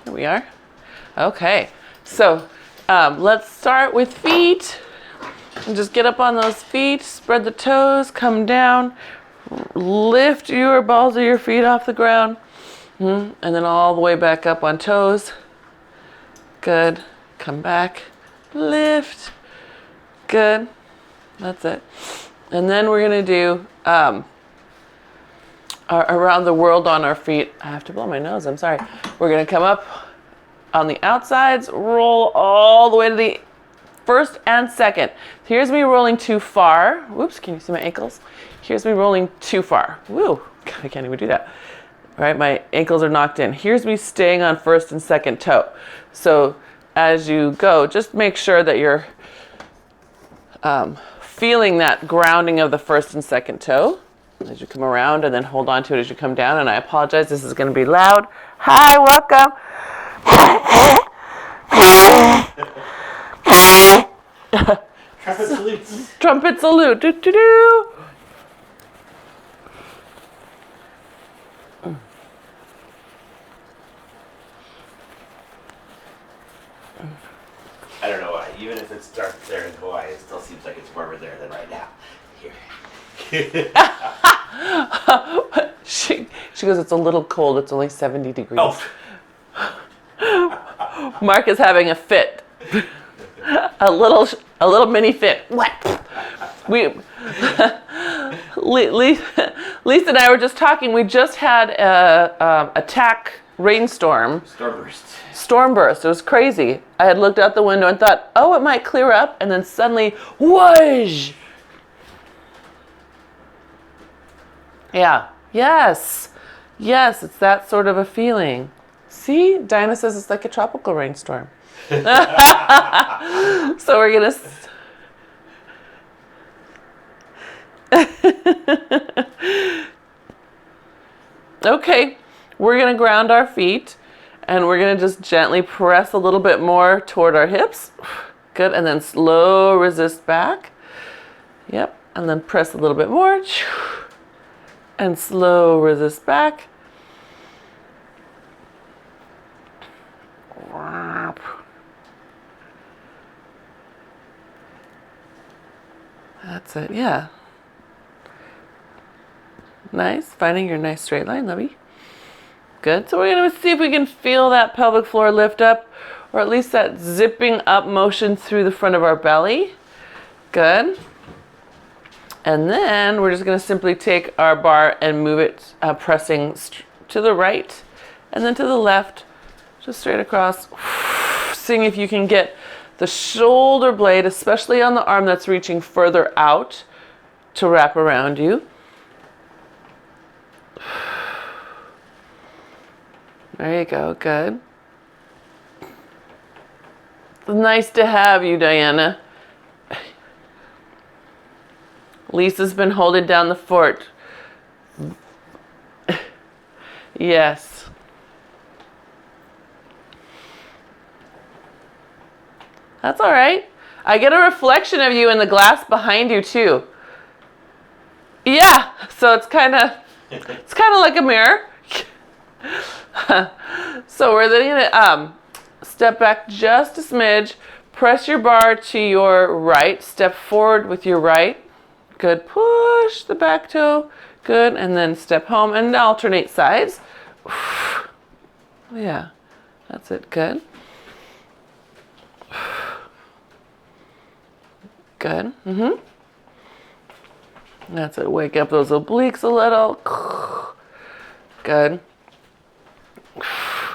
Here we are. Okay, so let's start with feet. And just get up on those feet, spread the toes, come down, lift your balls of your feet off the ground, and then all the way back up on toes. Good. Come back, lift. Good. That's it. And then we're going to do around the world on our feet. I have to blow my nose, I'm sorry. We're going to come up on the outsides, roll all the way to the first and second. Here's me rolling too far. Whoops, can you see my ankles? Here's me rolling too far. Woo, I can't even do that. All right, my ankles are knocked in. Here's me staying on first and second toe. So as you go, just make sure that you're feeling that grounding of the first and second toe as you come around, and then hold on to it as you come down. And I apologize, this is going to be loud. Hi, welcome. Trumpet salute. Trumpet salute. Do, do, do. I don't know why. Even if it's dark there in Hawaii, it still seems like it's warmer there than right now. Here. She goes, it's a little cold. It's only 70 degrees. Oh. Mark is having a fit. a little mini fit. What? Lisa and I were just talking. We just had a TAC rainstorm. Storm burst. It was crazy. I had looked out the window and thought, oh, it might clear up, and then suddenly, whoosh! Yeah. Yes. Yes, it's that sort of a feeling. See? Diana says it's like a tropical rainstorm. So we're going to... Okay. We're going to ground our feet, and we're going to just gently press a little bit more toward our hips. Good. And then slow resist back. Yep. And then press a little bit more. And slow resist back. That's it, yeah. Nice, finding your nice straight line, lovey. Good, so we're gonna see if we can feel that pelvic floor lift up, or at least that zipping up motion through the front of our belly. Good. And then we're just going to simply take our bar and move it, pressing to the right and then to the left, just straight across. Seeing if you can get the shoulder blade, especially on the arm that's reaching further out, to wrap around you. There you go, good. Nice to have you, Diana. Lisa's been holding down the fort. Yes. That's all right. I get a reflection of you in the glass behind you too. Yeah, so it's kind of like a mirror. So we're then gonna step back just a smidge, press your bar to your right, step forward with your right. Good, push the back toe, good, and then step home and alternate sides. Yeah, that's it, good. Good, That's it, wake up those obliques a little. Good.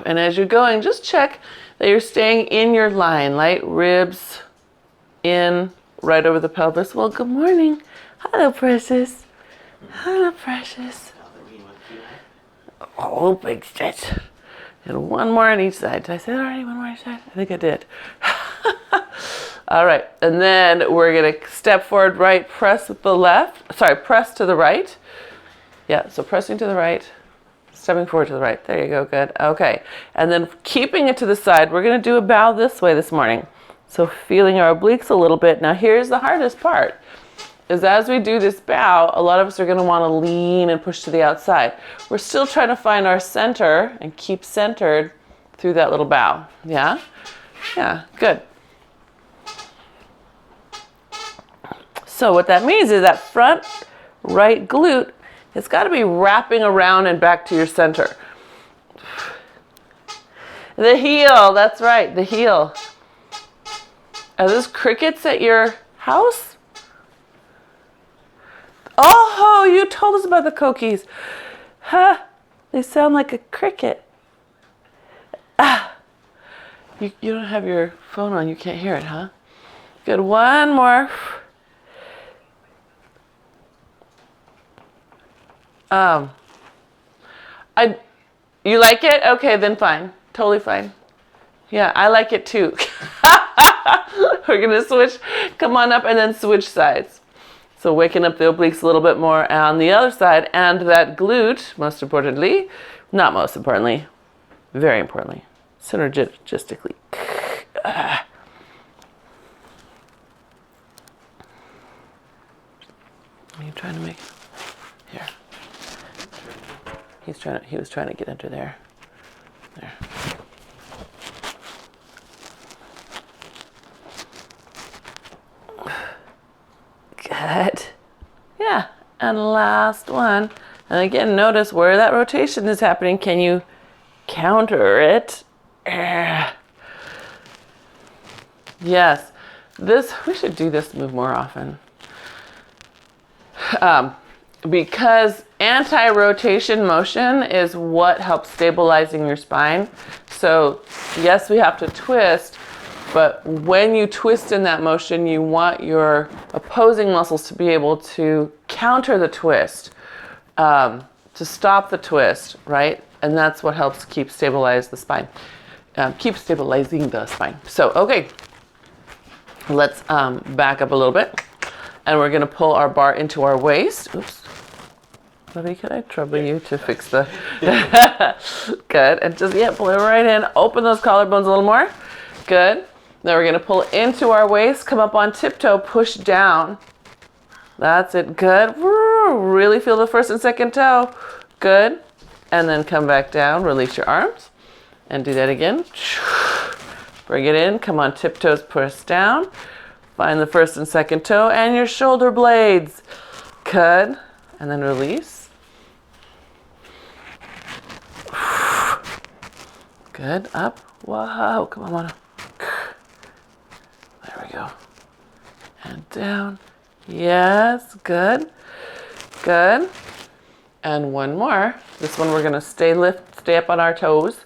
And as you're going, just check that you're staying in your line, light ribs in, right over the pelvis. Well, good morning. Hello, precious. Hello, precious. Oh, big stretch. And one more on each side. Did I say that already? One more on each side? I think I did. All right. And then we're going to step forward, right, press with the left. Sorry, press to the right. Yeah, so pressing to the right, stepping forward to the right. There you go. Good. Okay. And then keeping it to the side, we're going to do a bow this way this morning. So feeling our obliques a little bit. Now, here's the hardest part. Is as we do this bow, a lot of us are going to want to lean and push to the outside. We're still trying to find our center and keep centered through that little bow. Yeah? Yeah, good. So what that means is that front right glute, it's got to be wrapping around and back to your center. The heel, that's right, the heel. Are those crickets at your house? Oh, you told us about the cokies. Huh, they sound like a cricket. Ah, you don't have your phone on, you can't hear it, huh? Good, one more. You like it? Okay, then fine. Totally fine. Yeah, I like it too. We're gonna switch, come on up and then switch sides. So waking up the obliques a little bit more on the other side, and that glute, most importantly, not most importantly, very importantly, synergistically. Are you trying to make, here. He was trying to get under there. There. Good. Yeah. And last one. And again, notice where that rotation is happening. Can you counter it? Yes. We should do this move more often. Because anti-rotation motion is what helps stabilizing your spine. So yes, we have to twist, but when you twist in that motion, you want your opposing muscles to be able to counter the twist, to stop the twist, right? And that's what helps keep stabilizing the spine. So, okay, let's back up a little bit. And we're gonna pull our bar into our waist. Oops. Maybe could I trouble you to fix the, good, and just, yeah, pull it right in, open those collarbones a little more, good. Then we're gonna pull into our waist, come up on tiptoe, push down. That's it, good. Really feel the first and second toe, good. And then come back down, release your arms, and do that again. Bring it in, come on tiptoes, push down. Find the first and second toe and your shoulder blades. Good. And then release. Good. Up. Whoa. Come on. There we go. And down. Yes. Good. Good. And one more. This one we're going to stay up on our toes.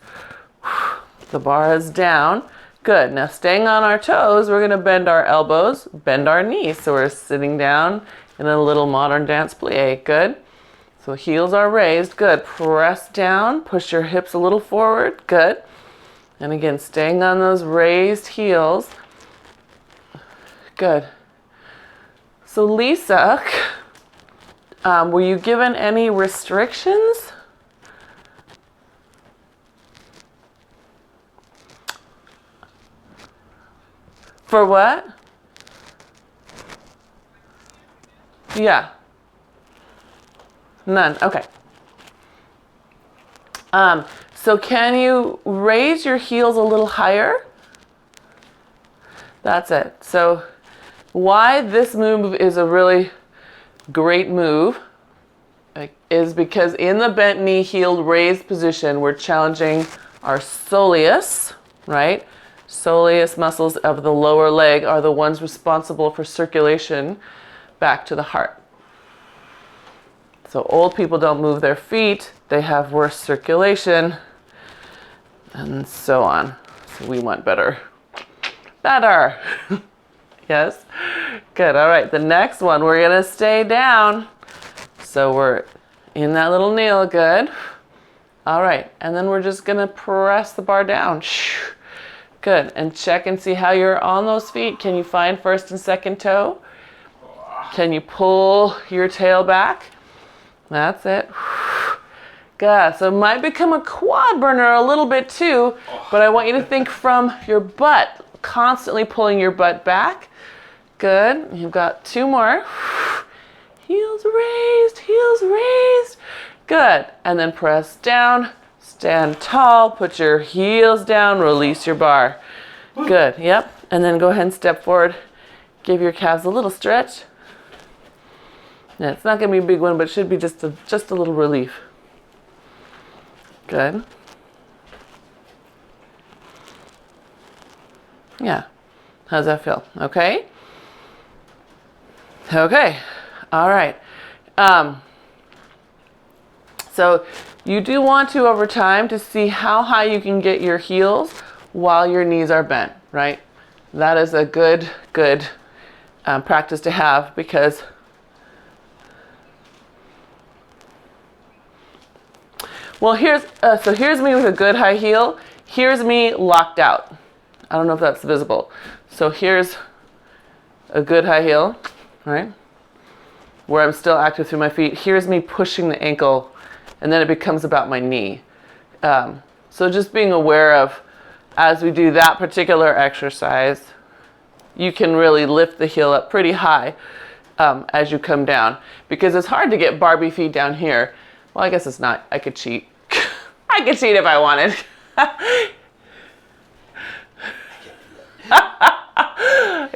The bar is down. Good. Now staying on our toes, we're going to bend our elbows, bend our knees. So we're sitting down in a little modern dance plie. Good. So heels are raised. Good. Press down. Push your hips a little forward. Good. And again, staying on those raised heels. Good. So Lisa, were you given any restrictions? For what? Yeah. None. Okay. So can you raise your heels a little higher? That's it. So why this move is a really great move is because in the bent knee, heeled, raised position, we're challenging our soleus, right? Soleus muscles of the lower leg are the ones responsible for circulation back to the heart. So old people don't move their feet, they have worse circulation, and so on. So we want better. Better. Yes? Good. All right, the next one, we're gonna stay down. So we're in that little kneel, good. All right, and then we're just gonna press the bar down. Good, and check and see how you're on those feet. Can you find first and second toe? Can you pull your tail back? That's it. Good, so it might become a quad burner a little bit too, but I want you to think from your butt, constantly pulling your butt back. Good, you've got two more. Heels raised, heels raised. Good, and then press down, Stand tall, put your heels down, release your bar. Good, yep. And then go ahead and step forward. Give your calves a little stretch. Yeah, it's not gonna be a big one, but it should be just a little relief. Good. Yeah. How's that feel? Okay? Okay. All right. So you do want to, over time, to see how high you can get your heels while your knees are bent, right? That is a good practice to have, because well, here's me with a good high heel. Here's me locked out. I don't know if that's visible. So here's a good high heel, right? Where I'm still active through my feet. Here's me pushing the ankle, and then it becomes about my knee. So just being aware of, as we do that particular exercise, you can really lift the heel up pretty high as you come down, because it's hard to get Barbie feet down here. Well, I guess it's not. I could cheat. I could cheat if I wanted.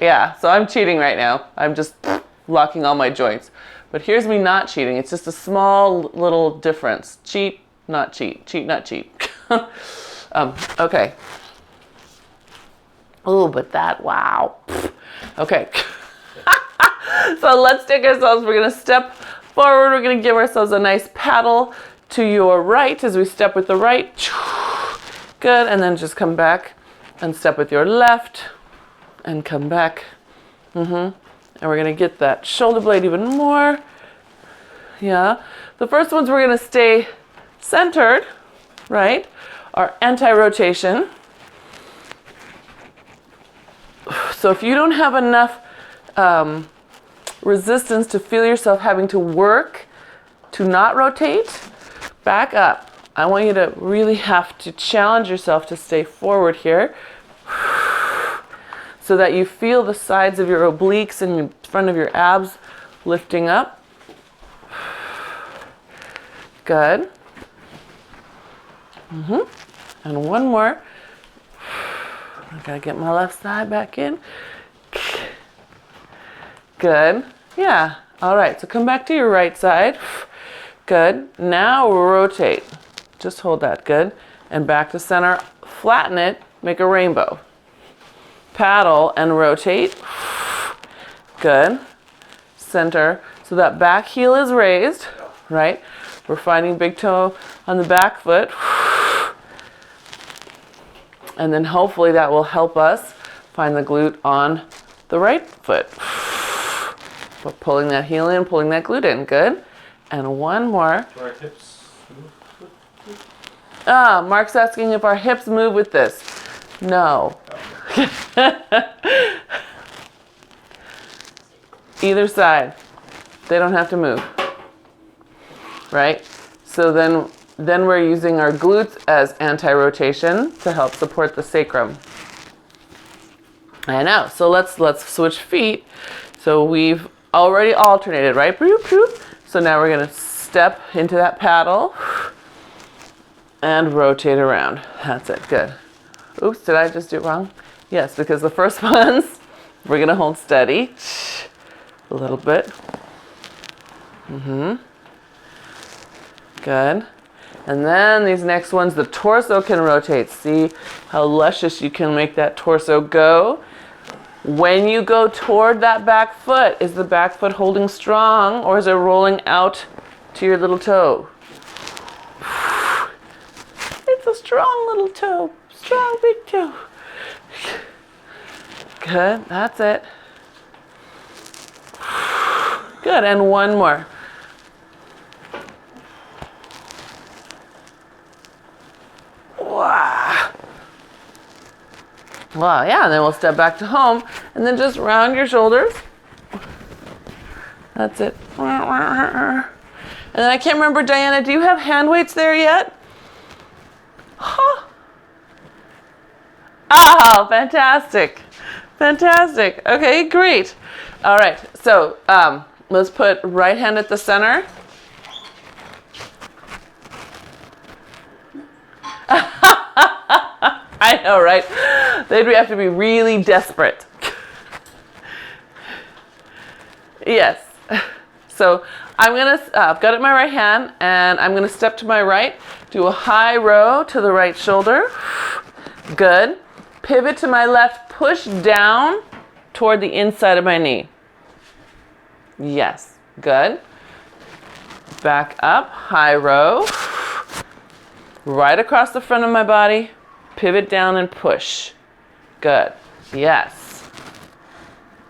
Yeah, so I'm cheating right now. I'm just locking all my joints. But here's me not cheating. It's just a small little difference. Cheat, not cheat. Cheat, not cheat. Okay. Oh, but that, wow. Okay. So let's take ourselves, we're going to step forward. We're going to give ourselves a nice paddle to your right as we step with the right. Good, and then just come back and step with your left and come back. And we're going to get that shoulder blade even more. Yeah. The first ones we're going to stay centered, right? Our anti-rotation. So if you don't have enough resistance to feel yourself having to work to not rotate, back up. I want you to really have to challenge yourself to stay forward here, so that you feel the sides of your obliques and in front of your abs lifting up. Good. And one more. I gotta get my left side back in. Good. Yeah. All right. So come back to your right side. Good. Now rotate. Just hold that. Good. And back to center. Flatten it. Make a rainbow. Paddle and rotate. Good. Center. So that back heel is raised, right? We're finding big toe on the back foot. And then hopefully that will help us find the glute on the right foot. But pulling that heel in, pulling that glute in. Good. And one more. Do our hips move? Mark's asking if our hips move with this. No. Either side. They don't have to move. Right? So then we're using our glutes as anti-rotation to help support the sacrum. I know. So let's switch feet. So we've already alternated, right? So now we're going to step into that paddle and rotate around. That's it. Good. Oops, did I just do it wrong? Yes, because the first ones, we're going to hold steady a little bit. Good. And then these next ones, the torso can rotate. See how luscious you can make that torso go. When you go toward that back foot, is the back foot holding strong, or is it rolling out to your little toe? It's a strong little toe. Strong big toe. Good. That's it. Good. And one more. Wow. Wow, yeah, and then we'll step back to home and then just round your shoulders. That's it. And then I can't remember, Diana, do you have hand weights there yet? Huh. Oh, fantastic. Fantastic. Okay, great. All right, so let's put right hand at the center. know, right? They'd have to be really desperate. Yes. So I'm gonna, I've got it in my right hand, and I'm gonna step to my right, do a high row to the right shoulder. Good. Pivot to my left, push down toward the inside of my knee. Yes. Good. Back up, high row. Right across the front of my body, pivot down and push. Good. Yes.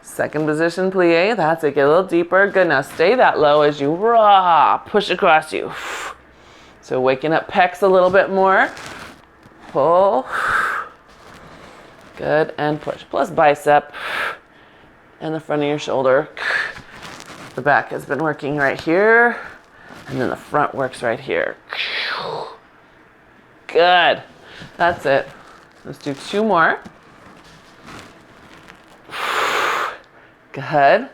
Second position plie. That's it. Get a little deeper. Good. Now stay that low as you push across you. So waking up pecs a little bit more. Pull. Good. And push. Plus bicep and the front of your shoulder. The back has been working right here. And then the front works right here. Good. That's it. Let's do 2 more. Good.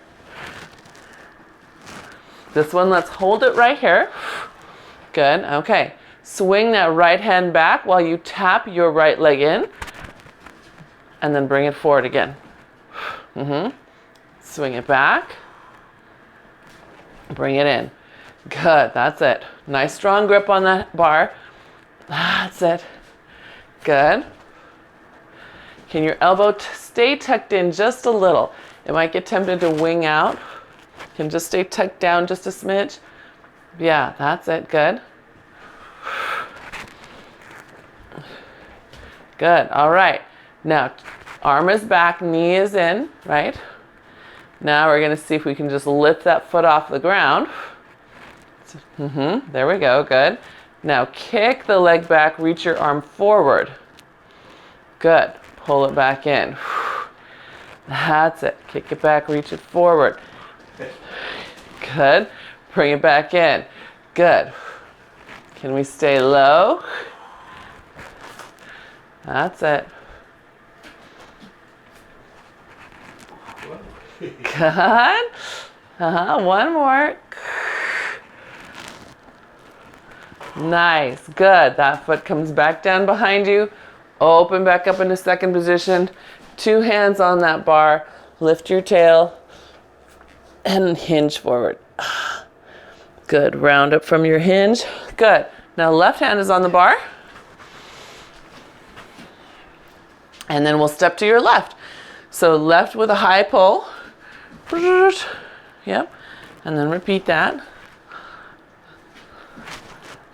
This one, let's hold it right here. Good. Okay. Swing that right hand back while you tap your right leg in. And then bring it forward again. Swing it back. Bring it in. Good. That's it. Nice strong grip on that bar. That's it. Good. Can your elbow stay tucked in just a little? It might get tempted to wing out. Can just stay tucked down just a smidge. Yeah, that's it. Good. Good. All right. Now, arm is back, knee is in, right? Now we're going to see if we can just lift that foot off the ground. There we go. Good. Now kick the leg back, reach your arm forward. Good. Pull it back in. That's it. Kick it back, reach it forward. Good. Bring it back in. Good. Can we stay low? That's it. Good. One more. Nice. Good. That foot comes back down behind you. Open back up into second position. 2 hands on that bar. Lift your tail and hinge forward. Good. Round up from your hinge. Good. Now left hand is on the bar. And then we'll step to your left. So left with a high pull. Yep. And then repeat that.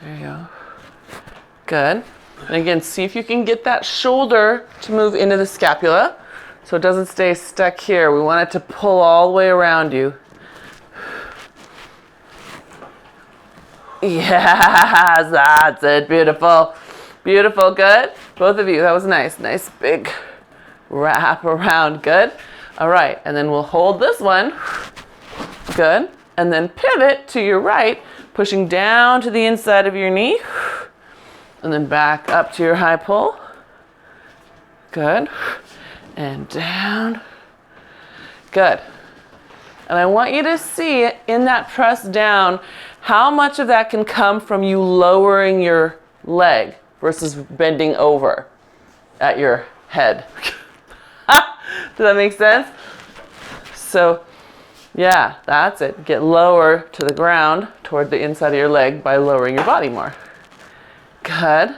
There you go. Good. And again, see if you can get that shoulder to move into the scapula so it doesn't stay stuck here. We want it to pull all the way around you. Yes, that's it. Beautiful. Beautiful. Good. Both of you. That was nice. Nice big wrap around. Good. All right. And then we'll hold this one. Good. And then pivot to your right, pushing down to the inside of your knee. And then back up to your high pull. Good. And down. Good. And I want you to see in that press down how much of that can come from you lowering your leg versus bending over at your head. Does that make sense? So, yeah, that's it. Get lower to the ground toward the inside of your leg by lowering your body more. Good.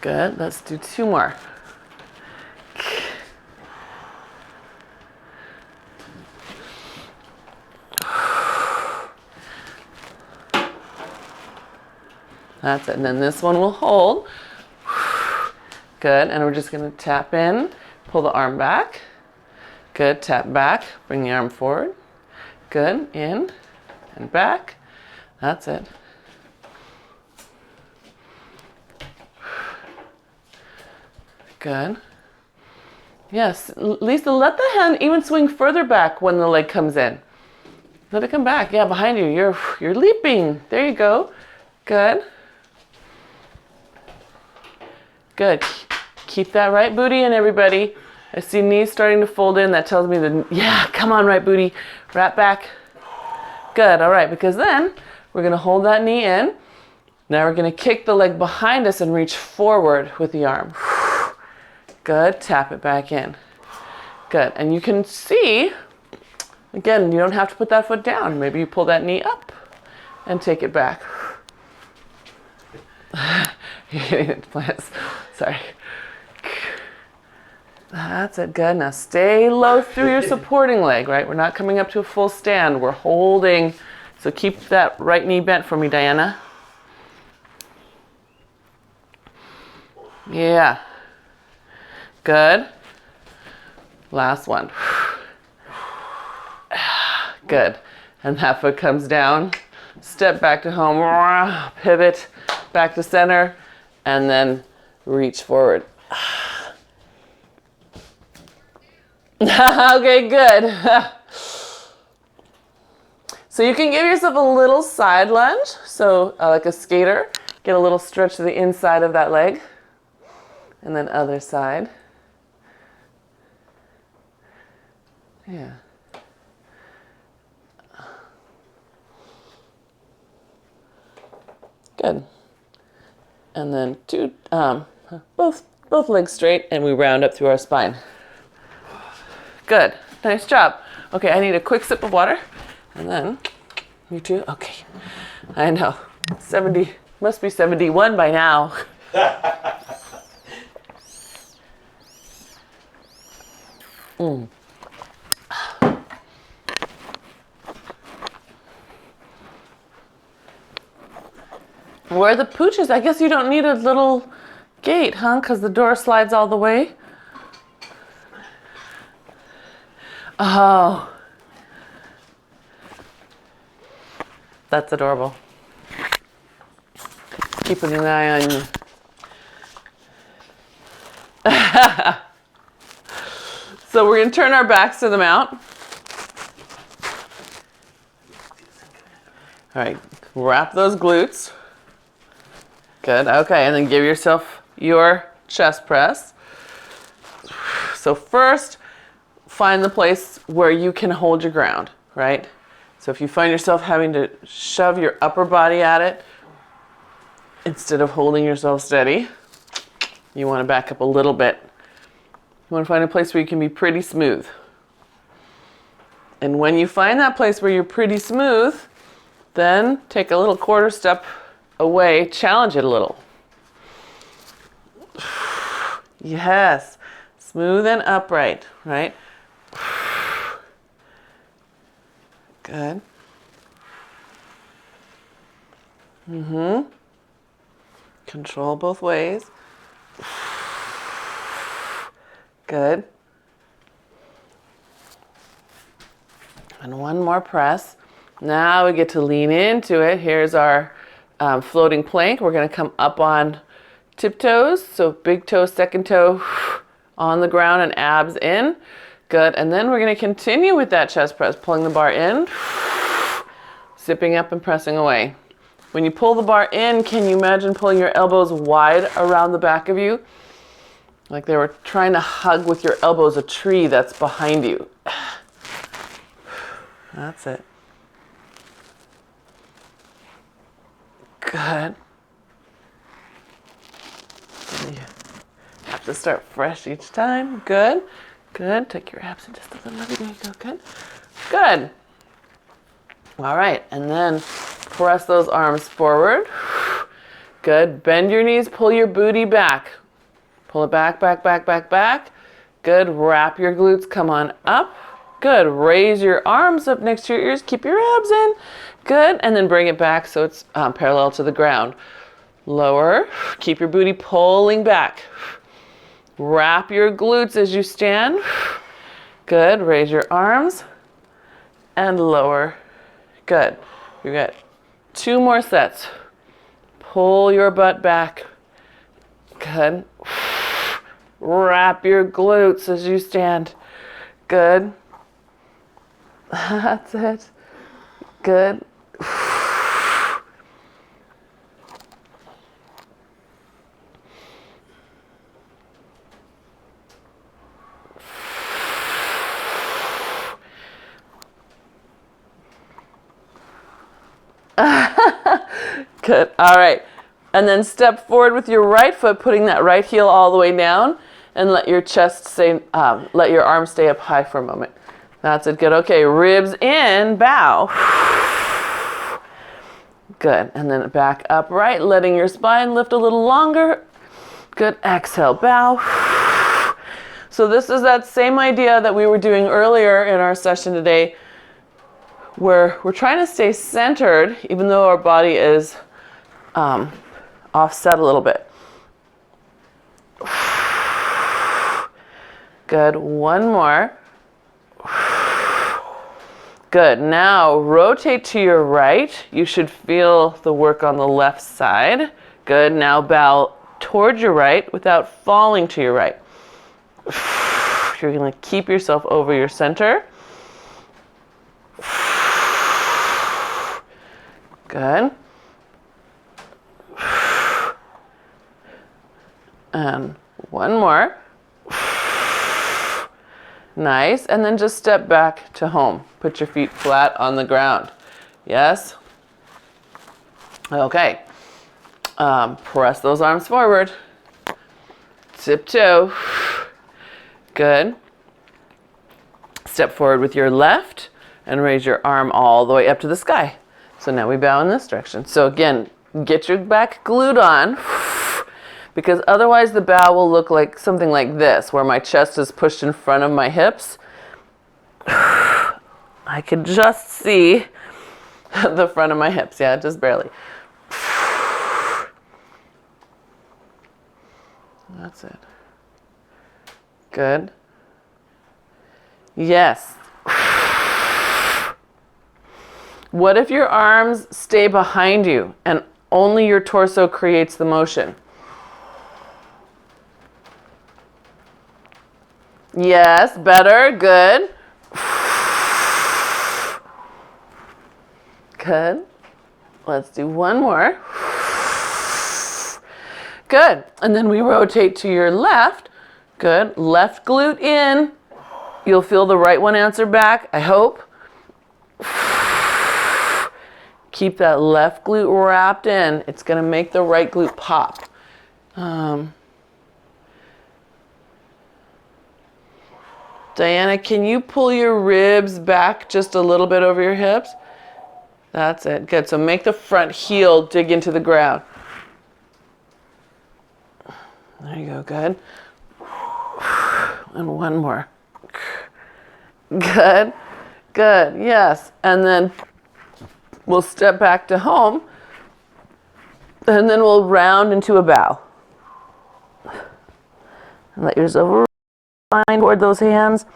Good. Let's do 2 more. That's it. And then this one will hold. Good. And we're just going to tap in, pull the arm back. Good. Tap back, bring the arm forward. Good. In and back. That's it. Good. Yes, Lisa, let the hand even swing further back when the leg comes in. Let it come back. Yeah, behind you. You're leaping. There you go. Good. Good. Keep that right booty in, everybody. I see knees starting to fold in. That tells me that, yeah, come on, right booty. Wrap back. Good. All right, because then we're going to hold that knee in. Now we're going to kick the leg behind us and reach forward with the arm. Good. Tap it back in. Good. And you can see, again, you don't have to put that foot down. Maybe you pull that knee up and take it back. Sorry. That's it. Good. Now stay low through your supporting leg, right? We're not coming up to a full stand. We're holding. So keep that right knee bent for me, Diana. Yeah. Good. Last one. Good. And that foot comes down. Step back to home. Pivot back to center. And then reach forward. Okay, good. So you can give yourself a little side lunge. So like a skater, get a little stretch to the inside of that leg. And then other side. Yeah. Good. And then both legs straight, and we round up through our spine. Good. Nice job. Okay, I need a quick sip of water. And then, you too? Okay. I know. 70, must be 71 by now. Where are the pooches? I guess you don't need a little gate, huh? Because the door slides all the way. Oh. That's adorable. Keeping an eye on you. So we're going to turn our backs to the mount. All right, wrap those glutes. Good, okay, and then give yourself your chest press. So first, find the place where you can hold your ground, right? So if you find yourself having to shove your upper body at it, instead of holding yourself steady, you want to back up a little bit. You want to find a place where you can be pretty smooth. And when you find that place where you're pretty smooth, then take a little quarter step away, challenge it a little. Yes, smooth and upright, right? Good. Control both ways. Good. And one more press. Now we get to lean into it. Here's our floating plank. We're going to come up on tiptoes. So big toe, second toe on the ground and abs in. Good. And then we're going to continue with that chest press, pulling the bar in, zipping up and pressing away. When you pull the bar in, can you imagine pulling your elbows wide around the back of you? Like they were trying to hug with your elbows a tree that's behind you. That's it. Good. You have to start fresh each time. Good. Good. Take your abs in just a little bit. There you go. Good. Good. All right. And then press those arms forward. Good. Bend your knees. Pull your booty back. Pull it back, back, back, back, back. Good. Wrap your glutes. Come on up. Good. Raise your arms up next to your ears. Keep your abs in. Good. And then bring it back so it's parallel to the ground. Lower. Keep your booty pulling back. Wrap your glutes as you stand. Good. Raise your arms and lower. Good. You got 2 more sets. Pull your butt back. Good. Wrap your glutes as you stand. Good. That's it. Good. Good. All right. And then step forward with your right foot, putting that right heel all the way down, and let your chest stay, let your arms stay up high for a moment. That's it, good. Okay, ribs in, bow. Good, and then back upright, letting your spine lift a little longer. Good, exhale, bow. So this is that same idea that we were doing earlier in our session today, where we're trying to stay centered, even though our body is offset a little bit. Good, one more. Good, now rotate to your right. You should feel the work on the left side. Good, now bow towards your right without falling to your right. You're gonna keep yourself over your center. Good. And one more. Nice. And then just step back to home. Put your feet flat on the ground. Yes? Okay. Press those arms forward. Tiptoe. Good. Step forward with your left and raise your arm all the way up to the sky. So now we bow in this direction. So again, get your back glute on, because otherwise the bow will look like something like this, where my chest is pushed in front of my hips. I could just see the front of my hips, yeah, just barely. That's it. Good. Yes. What if your arms stay behind you and only your torso creates the motion? Yes, better, good. Good. Let's do one more. Good. And then we rotate to your left. Good. Left glute in. You'll feel the right one answer back, I hope. Keep that left glute wrapped in. It's going to make the right glute pop. Diana, can you pull your ribs back just a little bit over your hips? That's it. Good. So make the front heel dig into the ground. There you go. Good. And one more. Good. Good. Yes. And then we'll step back to home. And then we'll round into a bow. And let yourself line toward those hands.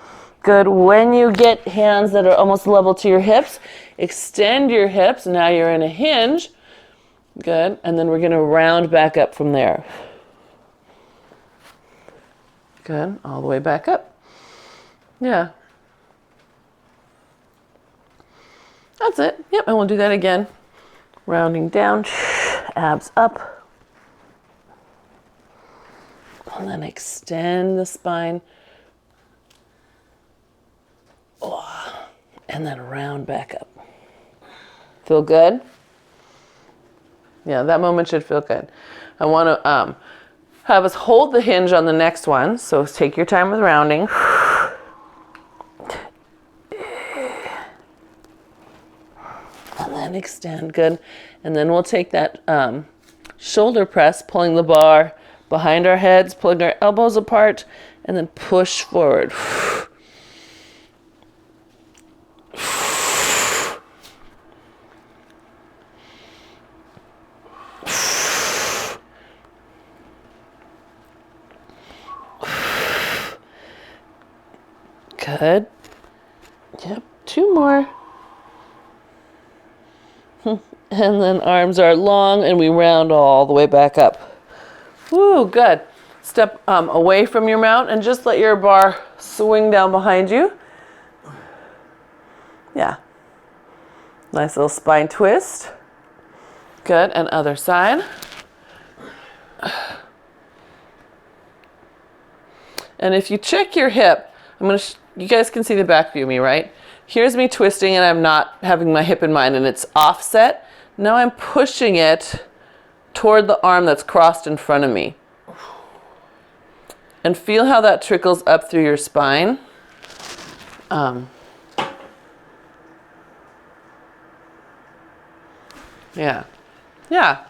Good. When you get hands that are almost level to your hips, extend your hips. Now you're in a hinge. Good. And then we're going to round back up from there. Good. All the way back up. Yeah. That's it. Yep. And we'll do that again. Rounding down. Abs up. And then extend the spine. Oh, and then round back up. Feel good? Yeah, that moment should feel good. I want to have us hold the hinge on the next one. So take your time with rounding. And then extend. Good. And then we'll take that shoulder press, pulling the bar behind our heads, pulling our elbows apart, and then push forward. Good. Yep, two more. And then arms are long and we round all the way back up. Woo, good. Step away from your mount and just let your bar swing down behind you. Yeah. Nice little spine twist. Good, and other side. And if you check your hip, you guys can see the back view of me, right? Here's me twisting and I'm not having my hip in mind and it's offset. Now I'm pushing it toward the arm that's crossed in front of me. And feel how that trickles up through your spine. Yeah. Yeah.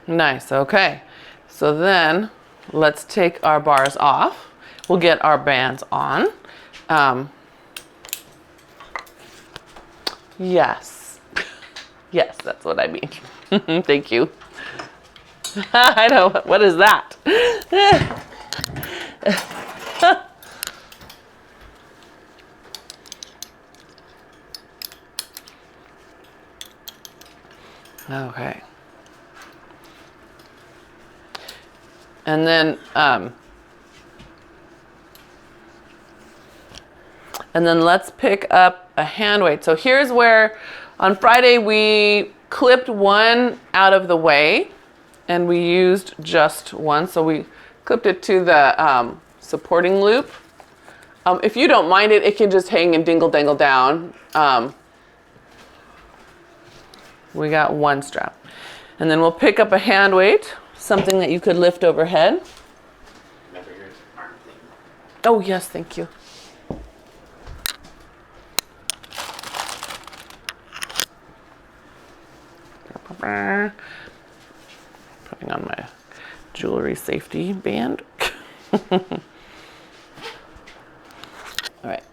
Nice. Okay. So then let's take our bars off. We'll get our bands on. Yes. Yes, that's what I mean. Thank you. I know. What is that? Okay. And then let's pick up a hand weight. So here's where on Friday we clipped one out of the way and we used just one. So we clipped it to the supporting loop. If you don't mind it, it can just hang and dingle dangle down. We got one strap. And then we'll pick up a hand weight, something that you could lift overhead. Remember your arm thing. Oh, yes, thank you. Putting on my jewelry safety band. All right.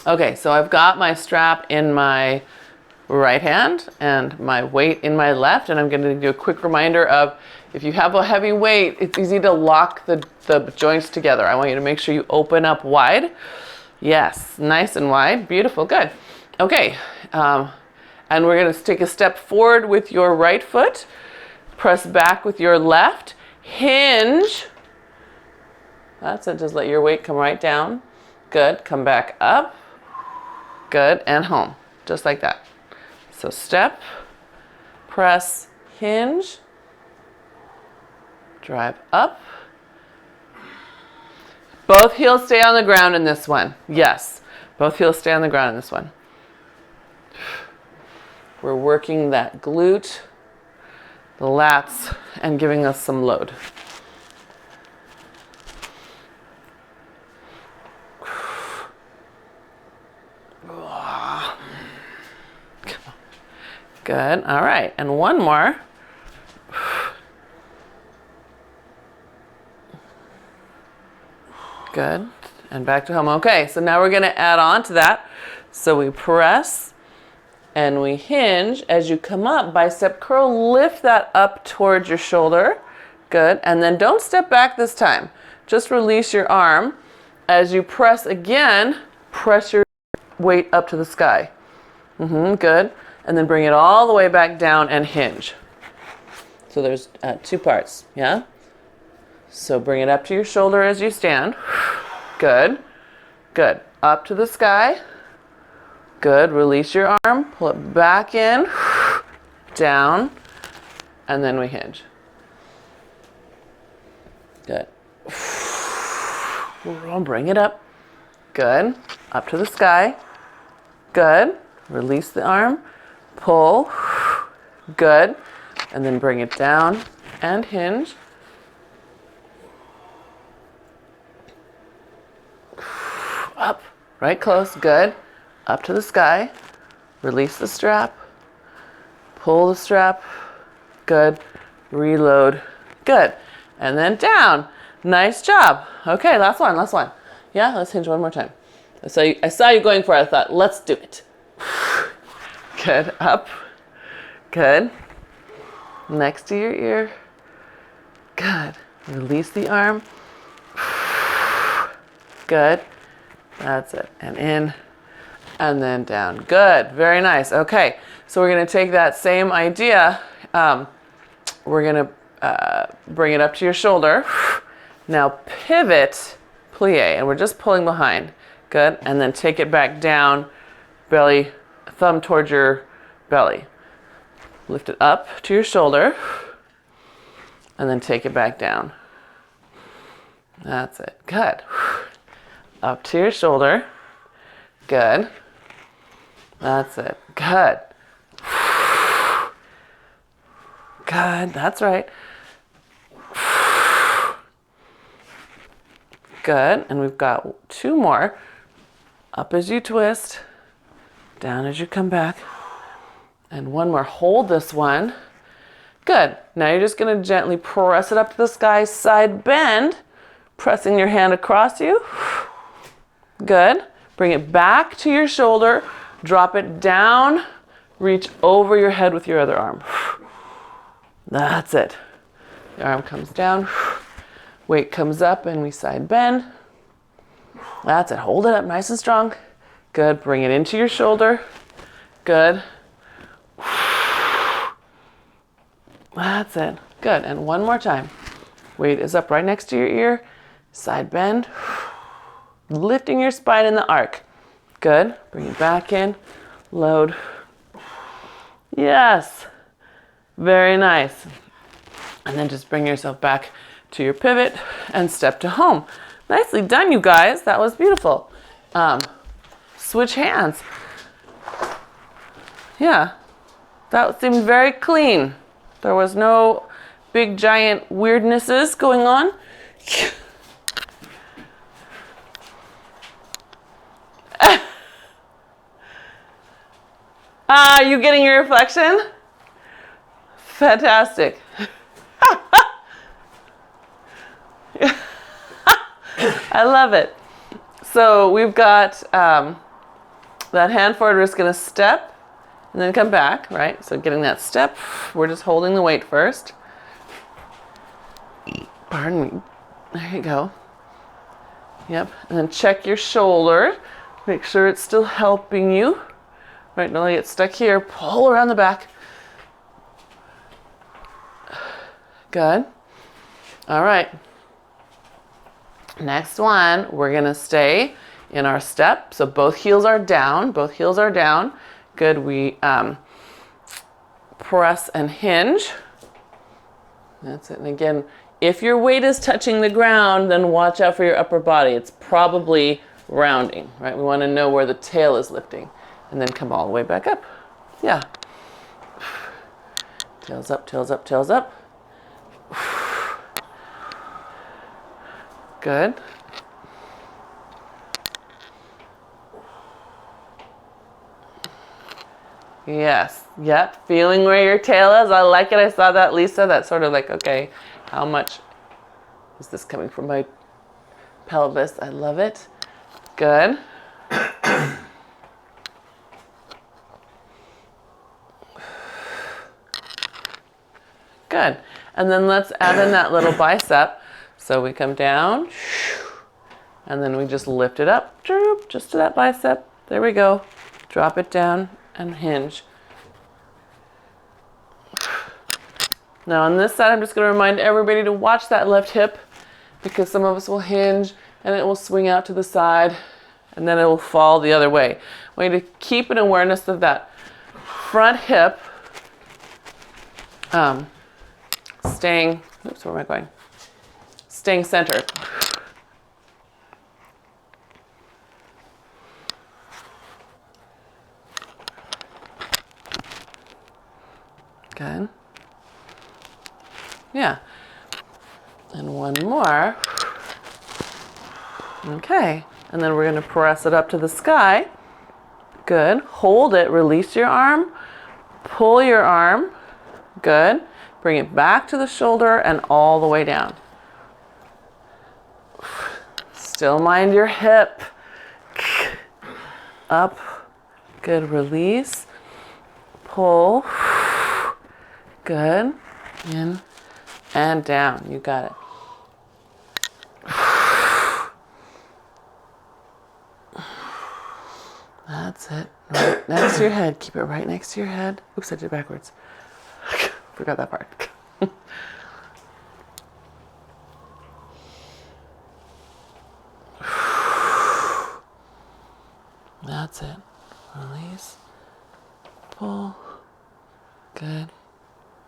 Okay, so I've got my strap in my right hand and my weight in my left, and I'm going to do a quick reminder of if you have a heavy weight, it's easy to lock the joints together. I want you to make sure you open up wide. Yes, nice and wide. Beautiful, good. Okay, and we're going to take a step forward with your right foot, press back with your left, hinge. That's it, just let your weight come right down. Good, come back up. Good, and home, just like that. So step, press, hinge, drive up. Both heels stay on the ground in this one. Yes, both heels stay on the ground in this one. We're working that glute, the lats, and giving us some load. Good. All right. And one more. Good. And back to home. Okay. So now we're going to add on to that. So we press and we hinge. As you come up, bicep curl, lift that up towards your shoulder. Good. And then don't step back this time. Just release your arm. As you press again, press your weight up to the sky. Good. And then bring it all the way back down and hinge. So there's two parts, yeah? So bring it up to your shoulder as you stand. Good. Good. Up to the sky. Good. Release your arm. Pull it back in. Down. And then we hinge. Good. Bring it up. Good. Up to the sky. Good. Release the arm. Pull. Good. And then bring it down and hinge. Up. Right close. Good. Up to the sky. Release the strap. Pull the strap. Good. Reload. Good. And then down. Nice job. Okay, last one, last one. Yeah, let's hinge one more time. I saw you going for it. I thought, let's do it. Good. Up. Good. Next to your ear. Good. Release the arm. Good. That's it. And in. And then down. Good. Very nice. Okay. So we're going to take that same idea. We're going to bring it up to your shoulder. Now pivot, plie. And we're just pulling behind. Good. And then take it back down. Belly, thumb towards your belly. Lift it up to your shoulder. And then take it back down. That's it. Good. Up to your shoulder. Good. That's it. Good. Good. That's right. Good. And we've got 2 more. Up as you twist, down as you come back. And 1 more. Hold this one. Good. Now you're just going to gently press it up to the sky, side bend, pressing your hand across you. Good. Bring it back to your shoulder, drop it down, reach over your head with your other arm. That's it. The arm comes down, weight comes up, and we side bend. That's it. Hold it up nice and strong. Good. Bring it into your shoulder. Good. That's it. Good. And 1 more time. Weight is up right next to your ear. Side bend. Lifting your spine in the arc. Good. Bring it back in. Load. Yes. Very nice. And then just bring yourself back to your pivot and step to home. Nicely done, you guys. That was beautiful. Switch hands. Yeah. That seemed very clean. There was no big giant weirdnesses going on. You getting your reflection? Fantastic. I love it. So we've got that hand forward, we're just going to step and then come back, right? So getting that step, we're just holding the weight first. Pardon me. There you go. Yep. And then check your shoulder. Make sure it's still helping you. Right, don't let it get stuck here. Pull around the back. Good. All right. Next one, we're going to stay in our step. So both heels are down. Both heels are down. Good. We press and hinge. That's it. And again, if your weight is touching the ground, then watch out for your upper body. It's probably rounding, right? We want to know where the tail is lifting. And then come all the way back up. Yeah. Tails up, tails up, tails up. Good. Yes. Yep. Feeling where your tail is. I like it. I saw that, Lisa. That's sort of like, okay, how much is this coming from my pelvis? I love it. Good. Good. And then let's add in that little bicep. So we come down, and then we just lift it up, just to that bicep. There we go. Drop it down and hinge. Now on this side, I'm just going to remind everybody to watch that left hip, because some of us will hinge and it will swing out to the side and then it will fall the other way. We need to keep an awareness of that front hip staying, oops, where am I going? Staying centered. Good. Yeah. And one more. Okay. And then we're going to press it up to the sky. Good. Hold it. Release your arm. Pull your arm. Good. Bring it back to the shoulder and all the way down. Still mind your hip. Up. Good. Release. Pull. Good. In and down. You got it. That's it. Right next to your head. Keep it right next to your head. Oops, I did it backwards. Forgot that part. That's it. Release. Pull. Good.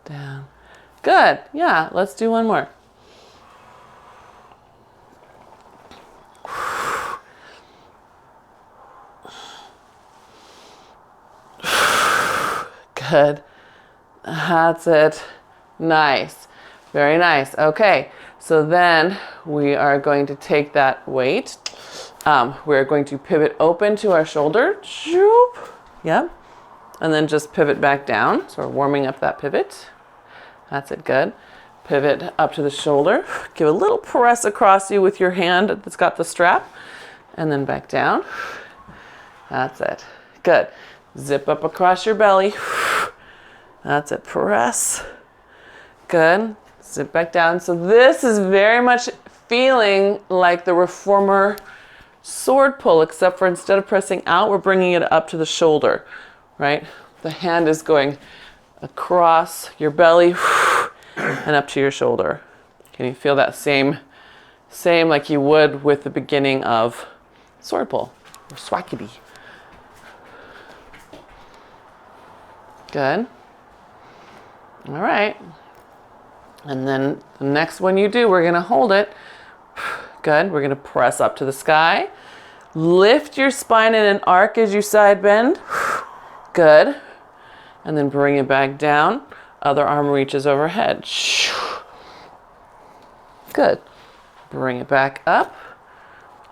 Down. Good. Yeah, let's do one more. Good. That's it. Nice. Very nice. Okay. So then we are going to take that weight. We're going to pivot open to our shoulder. Yep. And then just pivot back down. So we're warming up that pivot. That's it. Good. Pivot up to the shoulder. Give a little press across you with your hand that's got the strap. And then back down. That's it. Good. Zip up across your belly. That's it. Press. Good. Zip back down. So this is very much feeling like the reformer sword pull, except for instead of pressing out, we're bringing it up to the shoulder, right? The hand is going across your belly and up to your shoulder. Can you feel that same like you would with the beginning of sword pull or swakity? Good. All right. And then the next one you do, we're going to hold it. Good. We're going to press up to the sky. Lift your spine in an arc as you side bend. Good. And then bring it back down. Other arm reaches overhead. Good. Bring it back up.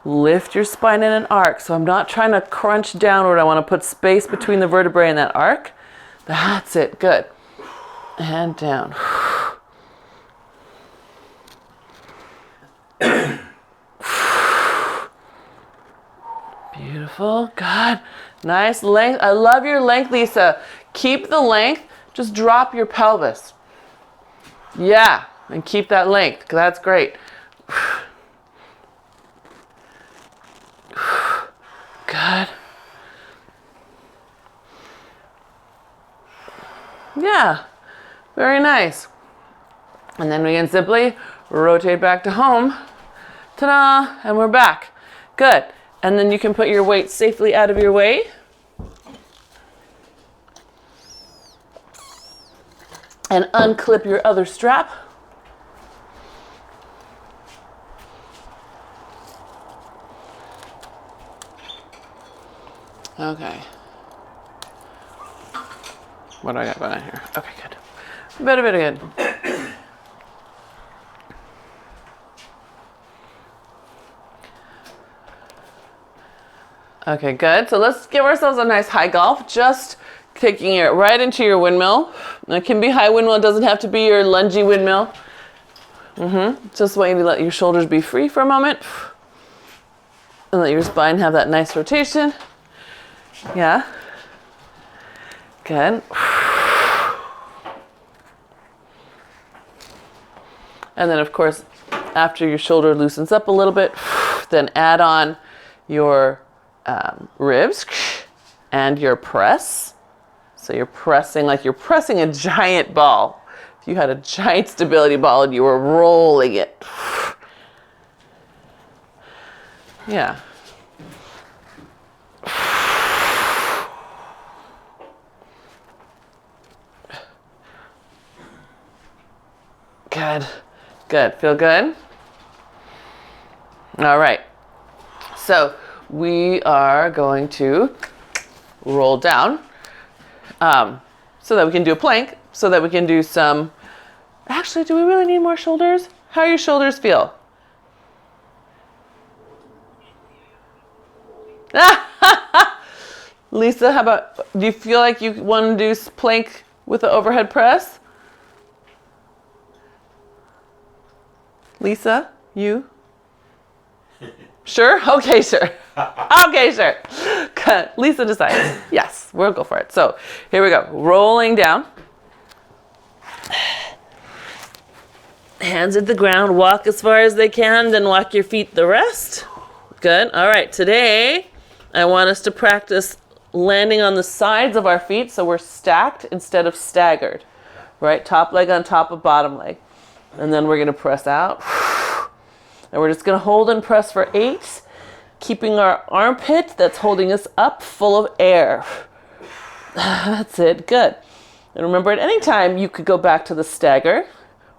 Lift your spine in an arc. So I'm not trying to crunch downward. I want to put space between the vertebrae in that arc. That's it. Good. And down. Beautiful. Good. Nice length. I love your length, Lisa. Keep the length. Just drop your pelvis. Yeah. And keep that length. That's great. Good. Yeah. Very nice. And then we can simply rotate back to home. Ta-da! And we're back. Good. And then you can put your weight safely out of your way. And unclip your other strap. Okay. What do I got going on here? Okay, good. Very good. Okay, good. So let's give ourselves a nice high golf. Just taking it right into your windmill. It can be high windmill. It doesn't have to be your lungy windmill. Just want you to let your shoulders be free for a moment. And let your spine have that nice rotation. Yeah. Good. And then, of course, after your shoulder loosens up a little bit, then add on your ribs and your press. So you're pressing like you're pressing a giant ball. If you had a giant stability ball and you were rolling it. Yeah. Good. Good. Feel good? All right. So we are going to roll down so that we can do a plank, so that we can do some... Actually, do we really need more shoulders? How do your shoulders feel? Lisa, how about, do you feel like you want to do plank with the overhead press? Lisa, you? Sure? Okay, sure. Okay, sure. Lisa decides. Yes, we'll go for it. So here we go. Rolling down. Hands at the ground. Walk as far as they can, then walk your feet the rest. Good. All right. Today, I want us to practice landing on the sides of our feet so we're stacked instead of staggered. Right? Top leg on top of bottom leg. And then we're going to press out. And we're just going to hold and press for 8, keeping our armpit that's holding us up full of air. That's it. Good. And remember, at any time, you could go back to the stagger,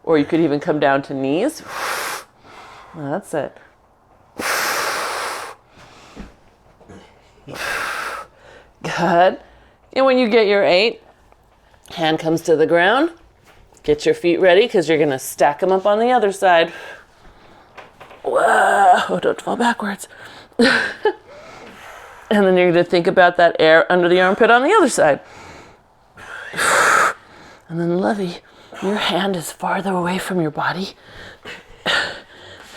or you could even come down to knees. That's it. Good. And when you get your 8, Hand comes to the ground. Get your feet ready because you're going to stack them up on the other side. Whoa, don't fall backwards. And then you're going to think about that air under the armpit on the other side. And then, Lovey, your hand is farther away from your body.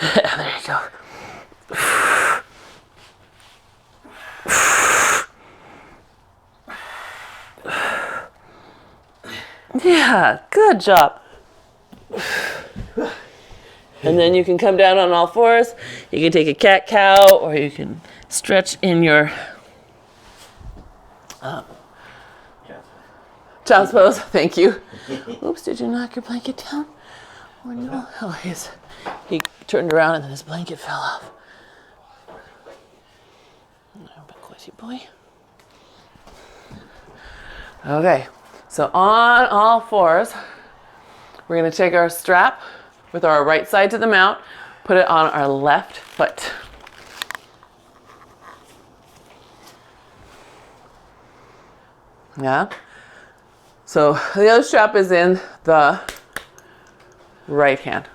There you go. Yeah, good job. And then you can come down on all fours. You can take a cat-cow, or you can stretch in your child's pose. Thank you. Oops, did you knock your blanket down? Oh, no. Oh, he turned around and then his blanket fell off. Quizzy boy. Okay, so on all fours, we're going to take our strap with our right side to the mount, put it on our left foot. Yeah. So the other strap is in the right hand.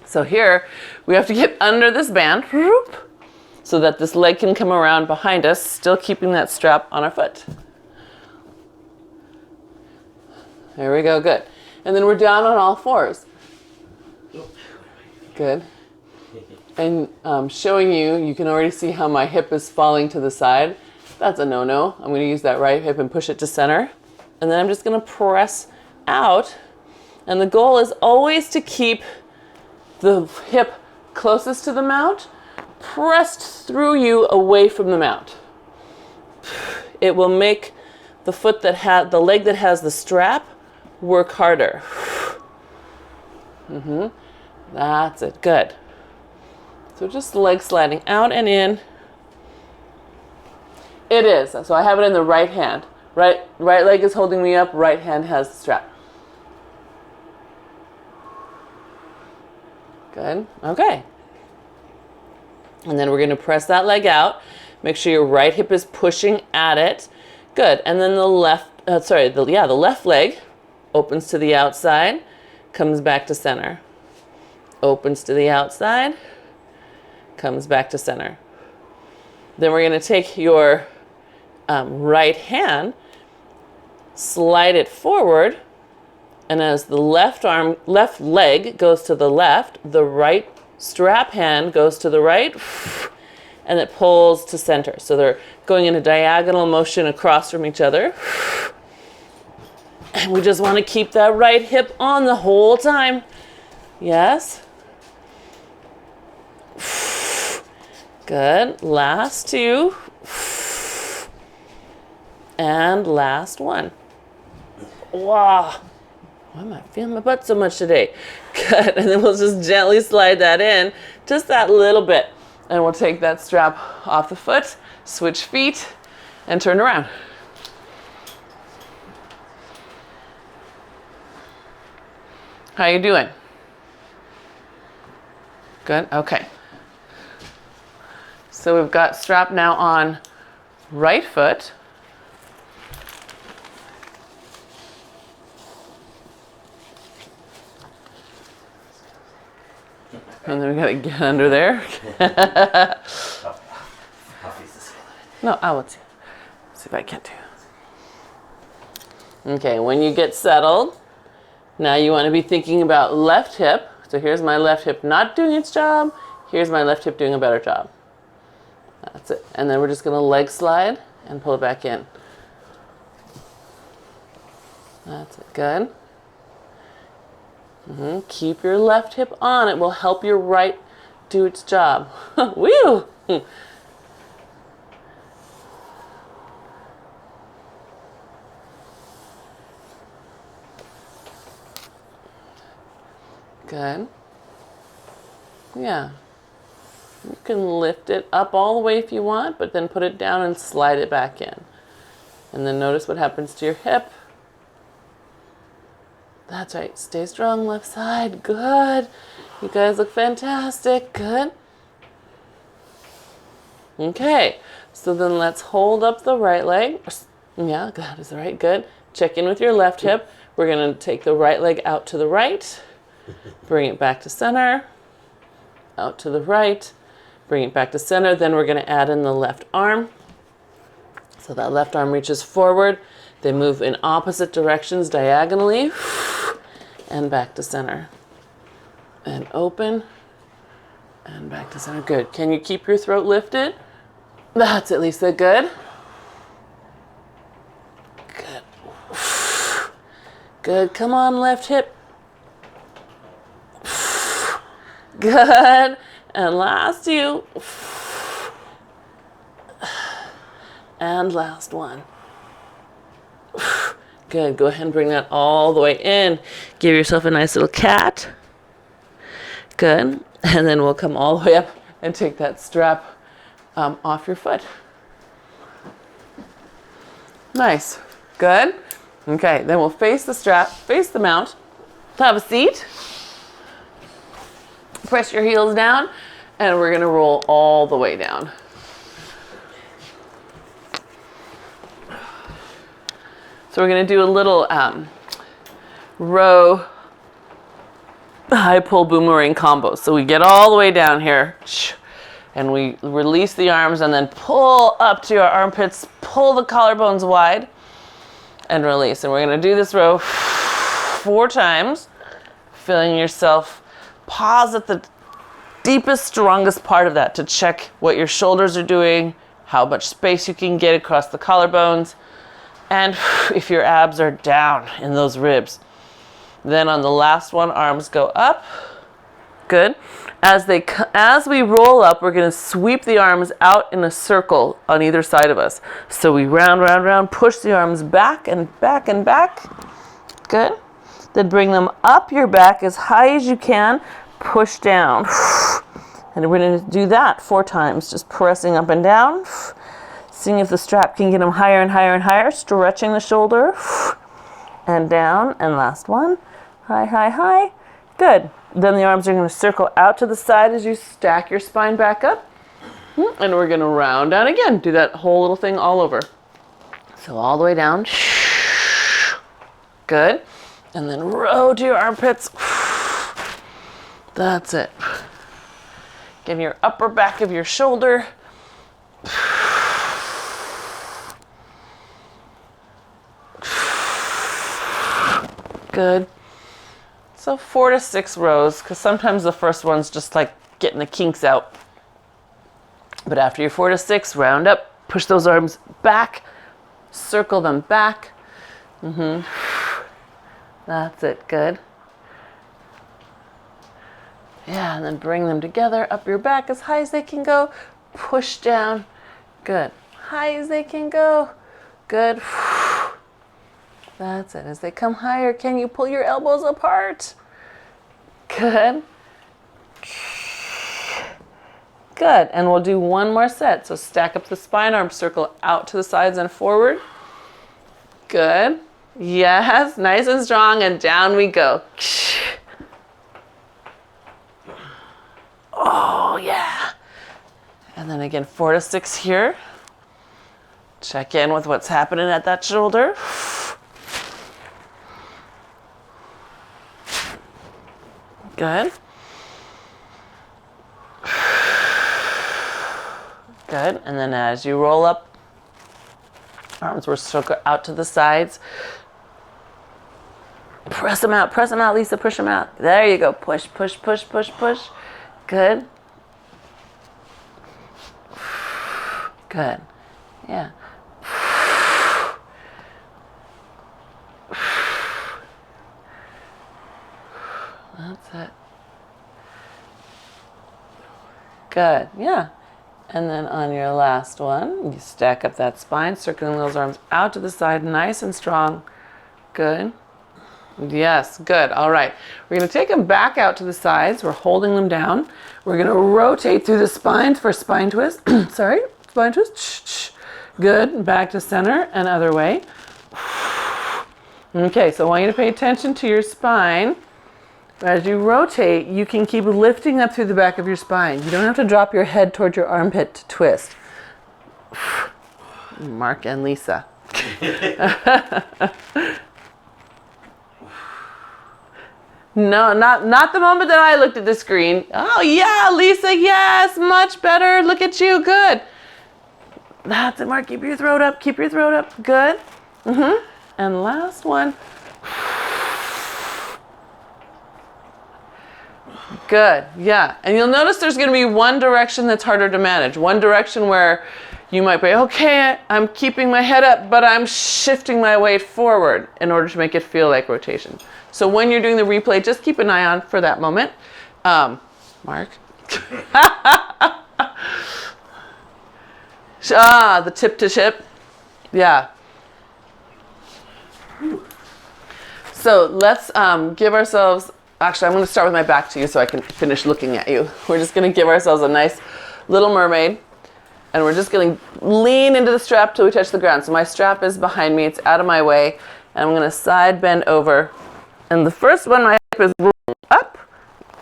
So here we have to get under this band so that this leg can come around behind us, still keeping that strap on our foot. There we go, good. And then we're down on all fours. Good. And showing you, you can already see how my hip is falling to the side. That's a no-no. I'm going to use that right hip and push it to center. And then I'm just going to press out. And the goal is always to keep the hip closest to the mount, pressed through you away from the mount. It will make the foot that the leg that has the strap work harder. That's it. Good. So just leg sliding out and in. It is. So I have it in the right hand. Right leg is holding me up. Right hand has the strap. Good. Okay. And then we're going to press that leg out. Make sure your right hip is pushing at it. Good. And then the left leg opens to the outside, comes back to center. Opens to the outside, comes back to center. Then we're going to take your right hand, slide it forward, and as the left leg goes to the left, the right strap hand goes to the right, and it pulls to center. So they're going in a diagonal motion across from each other. And we just want to keep that right hip on the whole time. Yes. Good. Last two. And last one. Wow. Why am I feeling my butt so much today? Good. And then we'll just gently slide that in, just that little bit. And we'll take that strap off the foot, switch feet, and turn around. How you doing? Good? Okay. So we've got strap now on right foot. And then we gotta get under there. No, I will see if I can do. Okay, when you get settled, now you want to be thinking about left hip. So here's my left hip not doing its job. Here's my left hip doing a better job. That's it. And then we're just going to leg slide and pull it back in. That's it. Good. Keep your left hip on. It will help your right do its job. Woo! Good. Yeah. You can lift it up all the way if you want, but then put it down and slide it back in. And then notice what happens to your hip. That's right. Stay strong, left side. Good. You guys look fantastic. Good. Okay. So then let's hold up the right leg. Yeah, good. Is the right good? Check in with your left hip. We're going to take the right leg out to the right, bring it back to center, out to the right, bring it back to center. Then we're going to add in the left arm. So that left arm reaches forward. They move in opposite directions diagonally and back to center. And open and back to center. Good. Can you keep your throat lifted? That's it, Lisa. Good. Good. Good. Come on, left hip. Good. And last two. And last one. Good. Go ahead and bring that all the way in. Give yourself a nice little cat. Good. And then we'll come all the way up and take that strap off your foot. Nice. Good. Okay, then we'll face the strap, face the mount. Have a seat. Press your heels down, and we're going to roll all the way down. So we're going to do a little row high pull boomerang combo. So we get all the way down here, and we release the arms and then pull up to your armpits, pull the collarbones wide, and release. And we're going to do this row 4 times, feeling yourself. Pause at the deepest, strongest part of that to check what your shoulders are doing, how much space you can get across the collarbones, and if your abs are down in those ribs. Then on the last one, arms go up. Good. As we roll up, we're going to sweep the arms out in a circle on either side of us. So we round, round, round, push the arms back and back and back. Good. Then bring them up your back as high as you can. Push down. And we're going to do that 4 times, just pressing up and down. Seeing if the strap can get them higher and higher and higher. Stretching the shoulder. And down. And last one. High, high, high. Good. Then the arms are going to circle out to the side as you stack your spine back up. And we're going to round down again. Do that whole little thing all over. So all the way down. Good. And then row to your armpits. That's it. Get your upper back of your shoulder. Good. So 4 to 6 rows, because sometimes the first one's just like getting the kinks out. But after your 4 to 6, round up, push those arms back, circle them back. That's it. Good. Yeah, and then bring them together, up your back as high as they can go. Push down. Good. High as they can go. Good. That's it. As they come higher, can you pull your elbows apart? Good. Good. And we'll do one more set. So stack up the spine, arms circle out to the sides and forward. Good. Yes. Nice and strong. And down we go. Oh, yeah. And then again, 4 to 6 here. Check in with what's happening at that shoulder. Good. Good. And then as you roll up, arms will circle out to the sides. Press them out, Lisa, push them out. There you go. Push, push, push, push, push. Good. Good. Yeah. That's it. Good. Yeah. And then on your last one, you stack up that spine, circling those arms out to the side, nice and strong. Good. Yes, good. All right. We're going to take them back out to the sides. We're holding them down. We're going to rotate through the spine for spine twist. Sorry, spine twist. Good. Back to center and other way. Okay, so I want you to pay attention to your spine. As you rotate, you can keep lifting up through the back of your spine. You don't have to drop your head towards your armpit to twist. Mark and Lisa. No, not the moment that I looked at the screen. Oh yeah, Lisa, yes, much better. Look at you, good. That's it, Mark. Keep your throat up. Keep your throat up. Good. And last one. Good. Yeah. And you'll notice there's going to be one direction that's harder to manage. One direction where you might be, okay, I'm keeping my head up, but I'm shifting my weight forward in order to make it feel like rotation. So when you're doing the replay, just keep an eye on for that moment. Mark. The tip to tip. Yeah. So let's give ourselves, actually I'm going to start with my back to you so I can finish looking at you. We're just going to give ourselves a nice little mermaid, and we're just going to lean into the strap till we touch the ground. So my strap is behind me, it's out of my way, and I'm going to side bend over. And the first one, my hip is up,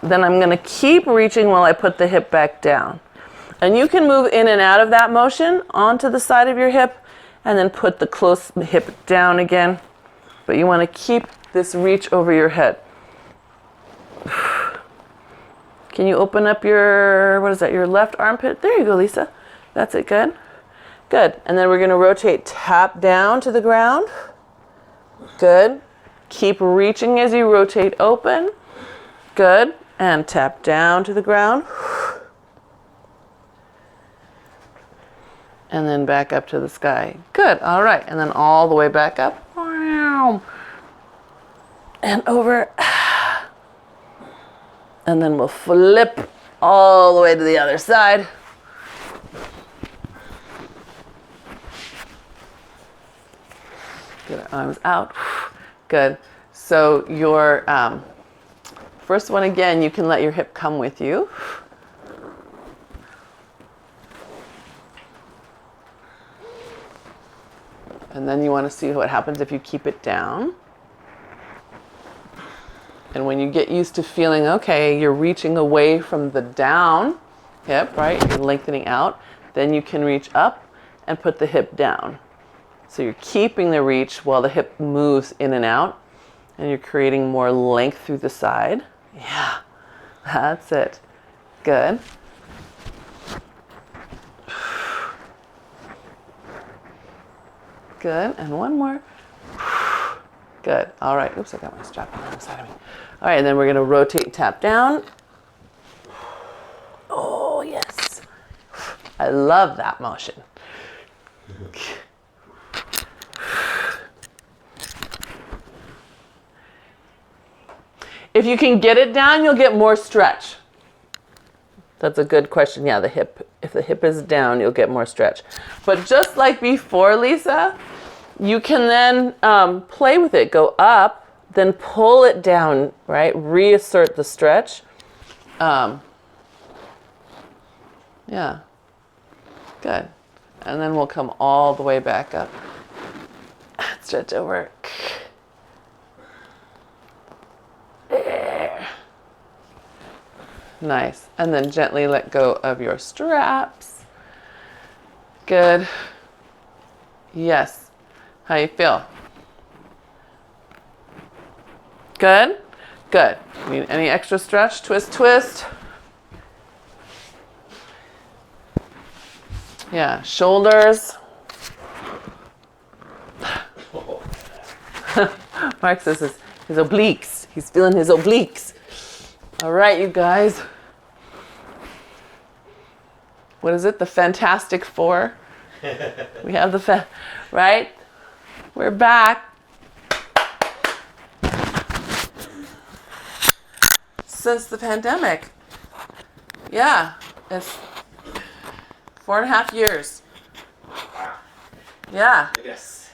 then I'm going to keep reaching while I put the hip back down. And you can move in and out of that motion onto the side of your hip and then put the close hip down again. But you want to keep this reach over your head. Can you open up your, what is that, your left armpit? There you go, Lisa. That's it, good. Good. And then we're going to rotate, tap down to the ground. Good. Keep reaching as you rotate open. Good. And tap down to the ground. And then back up to the sky. Good. All right. And then all the way back up. And over. And then we'll flip all the way to the other side. Get our arms out. Good. So your first one, again, you can let your hip come with you. And then you want to see what happens if you keep it down. And when you get used to feeling, okay, you're reaching away from the down hip, right? You're lengthening out. Then you can reach up and put the hip down. So you're keeping the reach while the hip moves in and out. And you're creating more length through the side. Yeah, that's it. Good. Good. And one more. Good. All right. Oops, I got my strap on the wrong side of me. All right, and then we're going to rotate, tap down. Oh, yes. I love that motion. If you can get it down, you'll get more stretch. That's a good question. Yeah, the hip. If the hip is down, you'll get more stretch. But just like before, Lisa, you can then play with it. Go up, then pull it down, right? Reassert the stretch. Yeah. Good. And then we'll come all the way back up. Stretch over. There. Nice. And then gently let go of your straps. Good. Yes. How you feel? Good? Good. Need any extra stretch? Twist, twist. Yeah, shoulders. Mark says his obliques. He's feeling his obliques. All right, you guys. What is it? The Fantastic Four? We have the, right? We're back. Since the pandemic. Yeah, it's 4.5 years. Wow. Yeah. Yes.